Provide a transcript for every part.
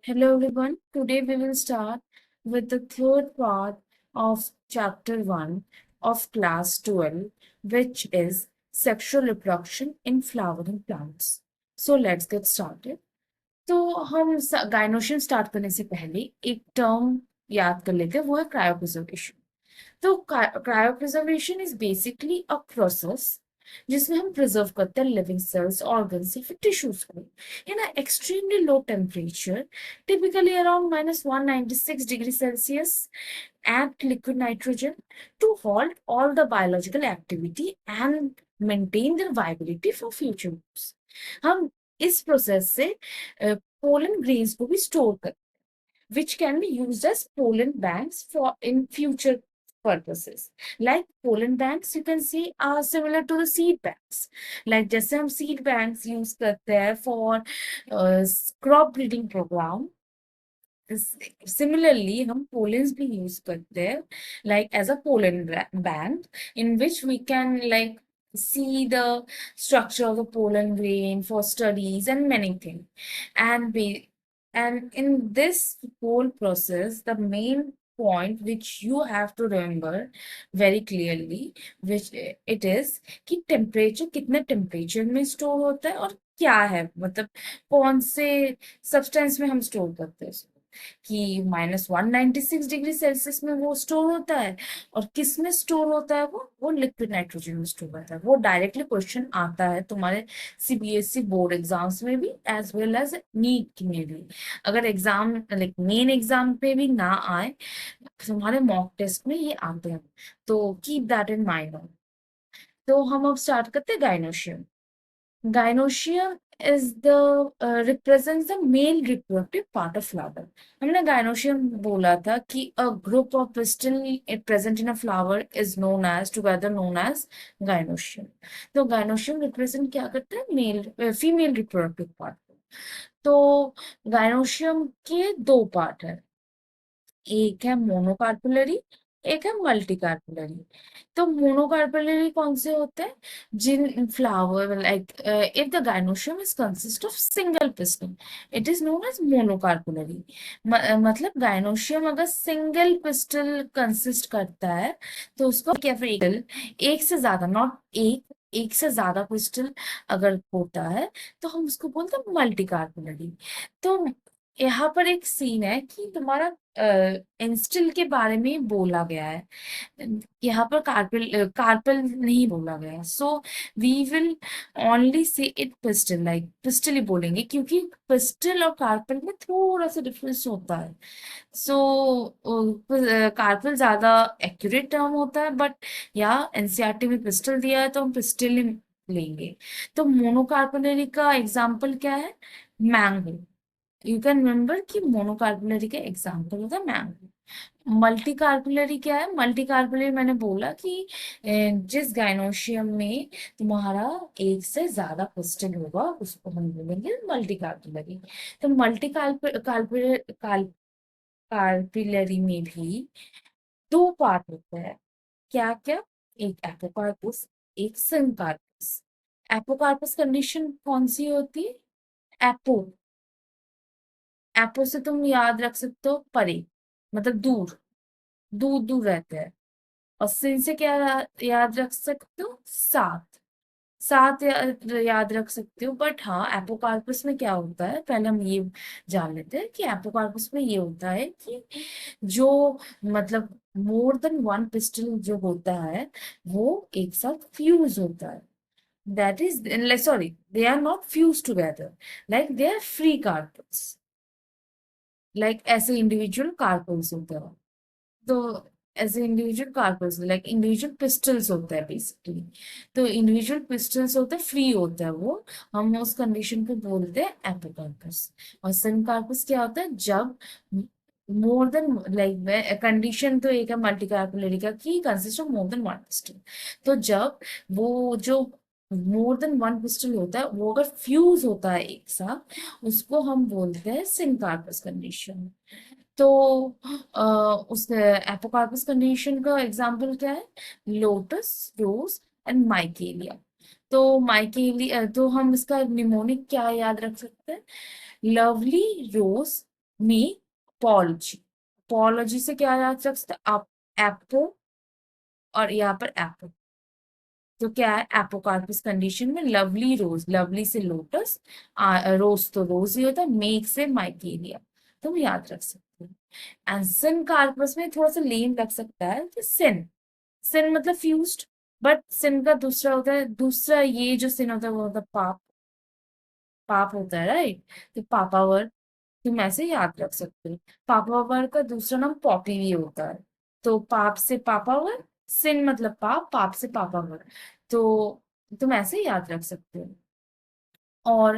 Hello everyone. Today we will start with the third part of chapter 1 of class 12, which is sexual reproduction in flowering plants. So let's get started. तो हम gynoecium start करने से पहले एक term याद कर लेते हैं, वो है क्रायोप्रिजर्वेशन। तो cryopreservation is basically a process जिसमें हम प्रिजर्व करते हैं लिविंग सेल्स, ऑर्गन्स या फिर टिश्यूज को in extremely low temperature, typically around -196 degree Celsius at liquid nitrogen to halt all the biological activity and maintain their viability for future use. हम इस process से पोलन ग्रेन्स को भी store करते हैं, which can be used as pollen banks for in future purposes. Like pollen banks, you can see are similar to the seed banks. Like जैसे हम seed banks use करते हैं for crop breeding program, similarly हम pollens भी use करते हैं like as a pollen bank in which we can like see the structure of the pollen grain for studies and many things. And in this whole process, the main point which you have to remember very clearly, which it is कि temperature कितने temperature में store होता है और क्या है, मतलब कौन से सब्सटेंस में हम स्टोर करते हैं कि -196 डिग्री सेल्सियस में वो स्टोर होता है और किस में स्टोर होता है, वो लिक्विड नाइट्रोजन में स्टोर होता है। वो डायरेक्टली क्वेश्चन आता है तुम्हारे सीबीएसई बोर्ड एग्जाम्स में भी एज वेल एज नीट में भी। अगर एग्जाम लाइक मेन एग्जाम पे भी ना आए, तुम्हारे मॉक टेस्ट में ये आते हैं, तो कीप दैट इन माइंड। तो हम अब स्टार्ट करते हैं gynoecium. Gynoecium is the represents the male reproductive part of flower. हमने gynoecium बोला था कि a group of pistil present in a flower is known as together known as gynoecium. तो gynoecium represent क्या करता है, मेल फीमेल रिप्रोडक्टिव पार्ट। तो gynoecium के दो पार्ट है, एक है मोनोकार्पुलरी, एक है मल्टीकार्पुलरी। तो मोनोकार्पुलरी कौन से होते हैं, जिन flower like if the gynoecium is consist of single pistil it is known as monocarpellary. मतलब गाइनोशियम अगर सिंगल पिस्टल कंसिस्ट करता है तो उसको क्या, फिर एक से ज्यादा, नॉट एक से ज्यादा पिस्टल अगर होता है तो हम उसको बोलते हैं मल्टीकार्पुलरी। तो यहाँ पर एक सीन है कि तुम्हारा इंस्टिल के बारे में बोला गया है, यहाँ पर कार्पेल कार्पेल नहीं बोला गया है। So we will only say it pistol, like pistol ही बोलेंगे क्योंकि पिस्टल और कार्पेल में थोड़ा सा डिफरेंस होता है। सो कार्पेल ज्यादा एक्यूरेट टर्म होता है, बट या एनसीईआरटी में पिस्टल दिया है तो हम पिस्टल ही लेंगे। तो मोनोकार्पेलरी का एग्जाम्पल क्या है, मैंगो। यू कैन रिमेम्बर कि मोनोकार्पुलरी के एग्जाम्पल होता है मैंगो। मल्टी कार्पुलरी क्या है, मल्टी कार्पुलरी मैंने बोला कि जिस गाइनोशियम में तुम्हारा एक से ज्यादा पिस्टल होगा उसको हम बोलेंगे मल्टी कार्पुलरी। तो मल्टी कार्पुलरी में भी दो पार्ट होते हैं, क्या क्या, एक एपोकार्पस, एक सिनकार्पस। एपोकार्पस कंडीशन कौन सी होती है, एपो, एपो से तुम याद रख सकते हो परे, मतलब दूर, दूर दूर रहते हैं। और सिन से क्या याद रख सकते हो, साथ, साथ याद रख सकते हो। बट हाँ, एपोकार्पस में क्या होता है, पहले हम ये जान लेते हैं कि एपोकार्पस में ये होता है कि जो मतलब मोर देन वन पिस्टल जो होता है वो एक साथ फ्यूज होता है। That is sorry, they are not fuse together, like they are free carpels, like ऐसे इंडिविजुअल कार्पल्स होते हैं। तो ऐसे individual carpels like individual pistils होता है बेसिकली। तो इंडिविजुअल पिस्टल्स होते हैं, फ्री होता है वो, हम उस कंडीशन को बोलते हैं एपोकार्पस। और सिनकार्पस क्या होता है, जब मोर देन लाइक कंडीशन तो एक है मल्टी कार्पुलरी का कि consist of more than one pistol. तो जब वो जो मोर देन वन पिस्टल होता है वो अगर फ्यूज होता है एक साथ, उसको हम बोलते हैं सिनकार्पस कंडीशन। तो उस एपोकार्पस कंडीशन का एग्जांपल क्या है, लोटस, रोज एंड माइकेलिया। तो माइकेलिया, तो हम इसका निमोनिक क्या याद रख सकते हैं, लवली रोज मी पॉलोजी, पॉलोजी से क्या याद रख सकते आप, एपो, और यहाँ पर एप्पल। तो क्या है, एपोकार्पस कंडीशन में लवली रोज, लवली से लोटस, रोज तो रोज ही होता है, मेक से माइकेरिया, तुम याद रख सकते हो। एंड सिन कार्पस में थोड़ा सा लेम लग सकता है कि सिन, सिन मतलब फ्यूज्ड, बट सिन का दूसरा होता है, दूसरा ये जो सिन होता है वो होता है पाप, पाप होता है, राइट। तो पापावर तुम ऐसे याद रख सकते हो। पापावर का दूसरा नाम पॉपी भी होता है। तो पाप से पापावर, सिन मतलब पाप, पाप से पापावर, तो तुम ऐसे याद रख सकते हो। और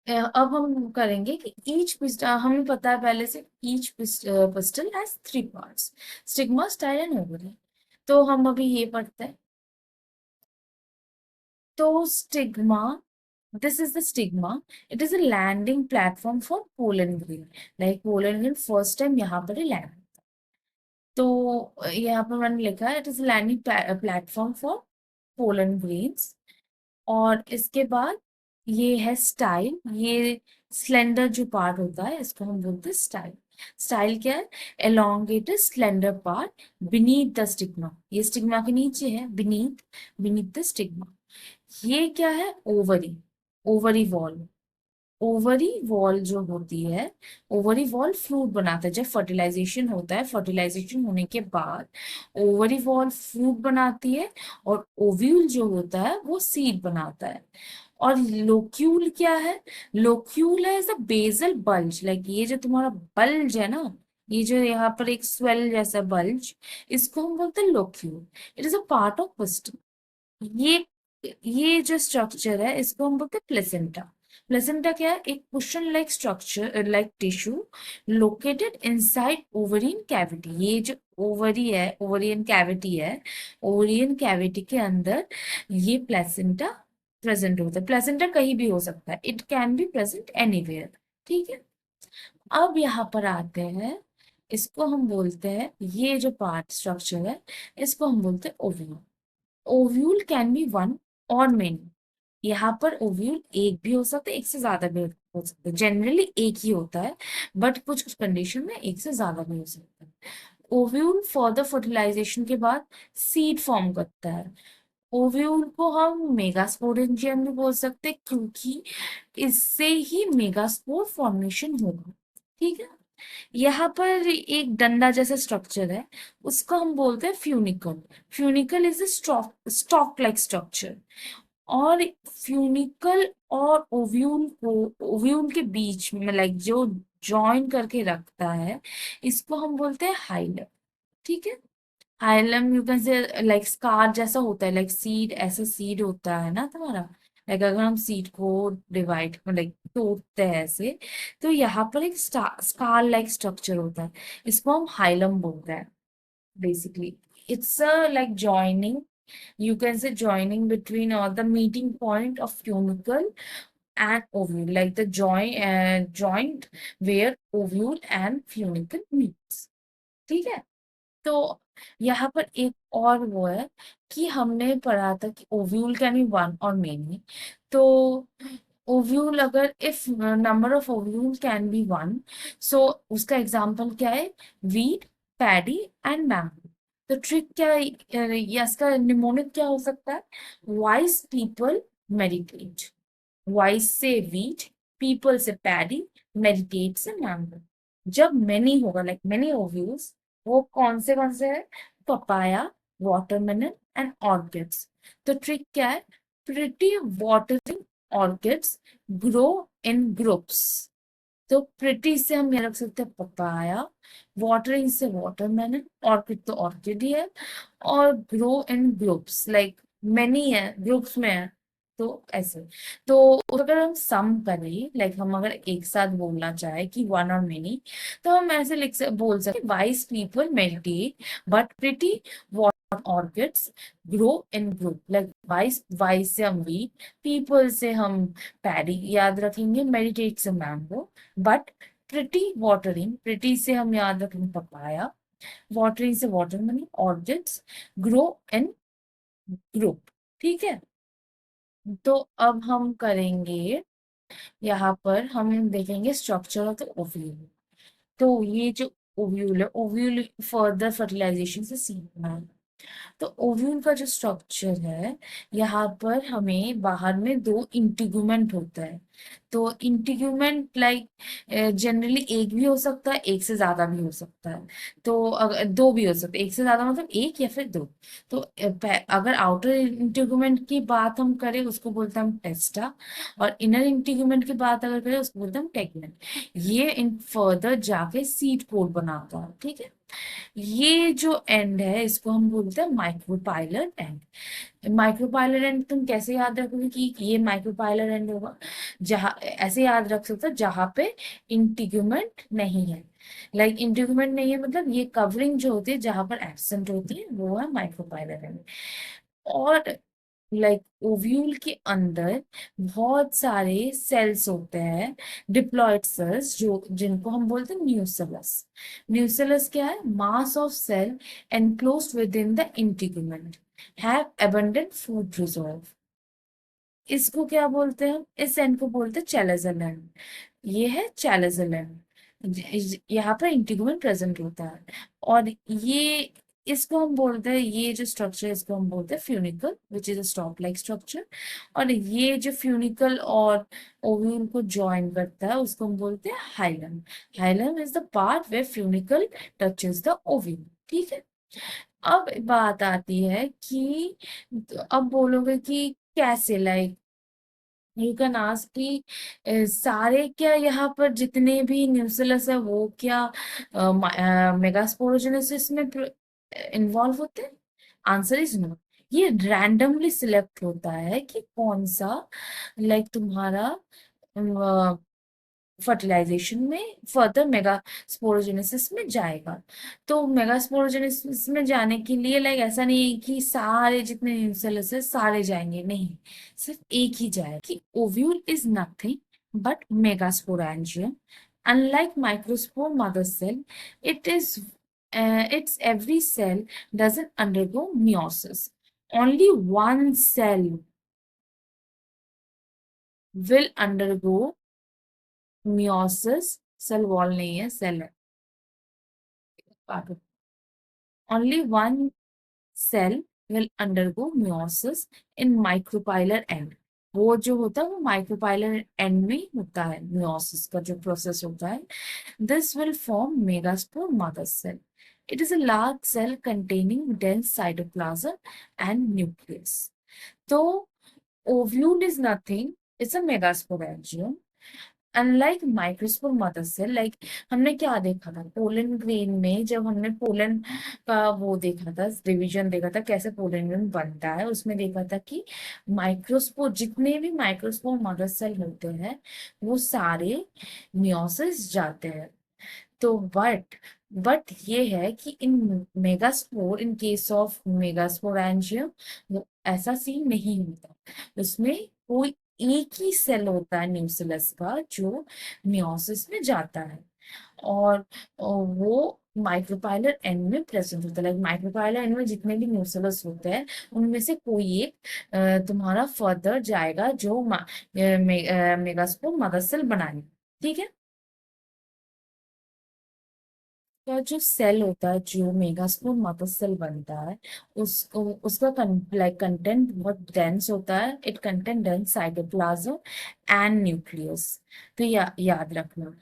अब हम करेंगे कि ईच पिस्टल, हमें पता है पहले से, each pistol has three parts, stigma, style and ovary. तो हम अभी ये पढ़ते हैं। तो stigma, this is the stigma, it is a landing platform for pollen grain, like pollen grain first time यहाँ पर ही लैंड। तो यहाँ पर मैंने लिखा है it is landing platform for pollen grains. और इसके बाद ये है स्टाइल, ये स्लेंडर जो पार्ट होता है इसको हम बोलते हैं स्टाइल। स्टाइल क्या है, elongated slender part beneath the stigma, ये स्टिग्मा के नीचे है, बीनीथ, बीनीथ द स्टिग्मा। ये क्या है, ovary, ovary wall, ovary wall जो होती है, ओवरी वॉल फ्रूट बनाता है, जब फर्टिलाइजेशन होता है, फर्टिलाइजेशन होने के बाद ओवरी वॉल फ्रूट बनाती है, और ओव्यूल जो होता है वो सीड बनाता है। और लोक्यूल क्या है, लोक्यूल है is a basal bulge, like ये जो तुम्हारा बल्ज है ना, ये जो यहाँ पर एक स्वेल जैसा बल्ज, इसको हम बोलते हैं locule. It is a part of ये ये जो स्ट्रक्चर है इसको हम बोलते हैं प्लेसेंटा। प्लेसेंटा क्या है, एक cushion like structure, like tissue located inside ovarian cavity. ये जो ओवरी है, ओवरियन कैविटी है, ओवरियन कैविटी के अंदर ये प्लेसेंटा प्रेजेंट होता है। प्लेसेंटा कहीं भी हो सकता है, it can be present anywhere, ठीक है। अब यहाँ पर आते हैं, इसको हम बोलते हैं, ये जो पार्ट स्ट्रक्चर है इसको हम बोलते हैं ovule. Ovule can be one or many, यहाँ पर ओव्यूल एक भी हो सकता है, एक से ज्यादा भी हो सकता है, जनरली एक ही होता है, बट कुछ कुछ कंडीशन में एक से ज्यादा भी हो सकता है। ओव्यूल फर्दर फर्टिलाइजेशन के बाद सीड फॉर्म करता है। ओव्यूल को हम मेगास्पोरेंजियम भी बोल सकते हैं, क्योंकि इससे ही मेगास्पोर फॉर्मेशन होगा, ठीक है। यहाँ पर एक डंडा जैसा स्ट्रक्चर है, उसको हम बोलते हैं funicle. Funicle is stock, stock like structure. और फ्यूनिकल और ओव्यूल को, ओव्यूल के बीच में लाइक जो जॉइन करके रखता है, इसको हम बोलते हैं हाइलम, ठीक है। Hilum you can say like scar जैसा होता है, लाइक सीड, ऐसा सीड होता है ना तुम्हारा, लाइक अगर हम सीड को डिवाइड लाइक तोड़ते हैं ऐसे, तो यहाँ पर एक स्कार लाइक स्ट्रक्चर होता है, इसको हम हाइलम बोलते हैं। Basically it's a like joining, you can say joining between or the meeting point of funicle and ovule, like the joint where ovule and funicle meets, ठीक है। तो यहाँ पर एक और वो है कि हमने पढ़ा था कि ovule can be one or many. तो ओव्यूल अगर if number of ovule can be one, so उसका एग्जांपल क्या है, वीट, पैडी एंड मैंगो। तो ट्रिक क्या है, या इसका निमोनिक क्या हो सकता है, वाइज पीपल मेडिटेट, वाइस से वीट, पीपल से पैडी, मेडिटेट से मैंगो। जब मेनी होगा लाइक मेनी ओव्यूल्स, वो कौन से है, पपाया, वाटरमेलन एंड ऑर्किड्स। तो ट्रिक क्या है, pretty watering orchids grow in groups. तो प्रिटी से हम ये रख सकते हैं पपाया, वाटरिंग से वाटरमेलन, ऑर्किड तो ऑर्किड ही है, और grow in groups like many है, ग्रुप्स में है, तो ऐसे। तो अगर हम सम करें, लाइक हम अगर एक साथ बोलना चाहे कि वन और मेनी, तो हम ऐसे बोल सकते, wise people meditate but pretty orchids grow in group, like wise, wise से हम वीट, पीपल से हम पैडी याद रखेंगे, मेडिटेट से mango, but pretty watering, pretty से हम याद रखेंगे पपाया, वाटरिंग से watermelon, orchids grow in group, ठीक है। तो अब हम करेंगे, यहाँ पर हम देखेंगे स्ट्रक्चर ऑफ द ओव्यूल। तो ये जो ओव्यूल है, ओव्यूल फर्दर फर्टिलाइजेशन से सीड बना। तो ओव्यूल का जो स्ट्रक्चर है, यहाँ पर हमें बाहर में दो इंटीगुमेंट होता है। तो इंटीगुमेंट लाइक जनरली एक भी हो सकता है, एक से ज्यादा भी हो सकता है। तो अगर दो भी हो सकते हैं, एक से ज्यादा मतलब एक या फिर दो। तो अगर आउटर इंटीगुमेंट की बात हम करें उसको बोलते हैं हम टेस्टा, और इनर इंटीगुमेंट की बात अगर करें उसको बोलते हैं हम टेगमेंट। ये इन फर्दर जाके सीड पोल बनाता है, ठीक है। ये जो एंड है इसको हम बोलते हैं माइक्रोपाइलर एंड। माइक्रोपाइलर एंड तुम कैसे याद रखोगे कि ये माइक्रोपाइलर एंड होगा? जहां ऐसे याद रख सकते हो जहां पे इंटीग्यूमेंट नहीं है। लाइक इंटीग्यूमेंट नहीं है मतलब ये कवरिंग जो होती है जहां पर एब्सेंट होती है वो है माइक्रोपाइलर एंड। और लाइक ओव्यूल के अंदर बहुत सारे सेल्स होते हैं, डिप्लॉयड सेल्स, जो जिनको हम बोलते हैं न्यूसेलस। न्यूसेलस क्या है? Mass of cell enclosed within the integument have abundant food reserve। इसको क्या बोलते हैं? इस एंड को बोलते हैं चैलेजल एंड। ये है चैलेजल एंड, यहाँ पर इंटीग्यूमेंट प्रेजेंट होता है। और ये इसको हम बोलते हैं, ये जो स्ट्रक्चर है इसको हम बोलते हैं funicle, which is a stock like structure. और ये जो फ्यूनिकल और ओव्यूल को ज्वाइन करता है उसको हम बोलते हैं hilum. Hilum is the part where funicle touches the ovule, ठीक है। अब बात आती है कि अब बोलोगे कि कैसे, लाइक यू कैन आस्क कि सारे क्या यहाँ पर जितने भी न्यूक्लियस है वो क्या मेगास्पोरोजेनेसिस में इन्वॉल्व होते हैं? Answer is no. ये रैंडमली सिलेक्ट होता है कि कौन सा लाइक तुम्हारा फर्टिलाइजेशन में फर्दर मेगास्पोरोजेनेसिस में जाएगा। तो मेगास्पोरोजेनेसिस में जाने के लिए लाइक ऐसा नहीं है कि सारे जितने न्यूसेलस है सारे जाएंगे, नहीं, सिर्फ एक ही जाए। कि ovule is nothing but megasporangium. Unlike microspore mother cell, it is its every cell doesn't undergo meiosis. Only one cell will undergo meiosis। Cell wall नहीं है, सेल है। Only one cell will undergo meiosis in micropylar end। वो जो होता है वो micropylar and में होता है, meiosis का जो प्रोसेस होता है। This will form megaspore mother cell। It is a large cell containing dense cytoplasm and nucleus। तो ovule is nothing, it's a megasporangium। Unlike microspore mother cell, like हमने क्या देखा था पोलन ग्रेन में, जब हमने पोलन का वो देखा था, डिवीजन देखा था कैसे पोलन ग्रेन बनता है, उसमें देखा था कि माइक्रोस्पोर जितने भी माइक्रोस्पोर मदर सेल होते हैं वो सारे मियोसिस जाते हैं। तो बट ये है कि in megaspore, in case of megasporangium वो ऐसा सीन नहीं होता। उसमें कोई एक ही सेल होता है न्यूक्लियस का जो मियोसिस में जाता है। और वो माइक्रोपाइलर एंड में प्रेजेंट होता है। लाइक माइक्रोपाइलर एंड में जितने भी न्यूक्लियस होते हैं उनमें से कोई एक तुम्हारा फर्दर जाएगा जो मेगास्पोर मदर सेल बनाने, ठीक है। का जो सेल होता है जो मेगास्पोर मदर सेल बनता है उसका कंटेंट बहुत डेंस होता है। It content dense cytoplasm and nucleus. तो याद रखना।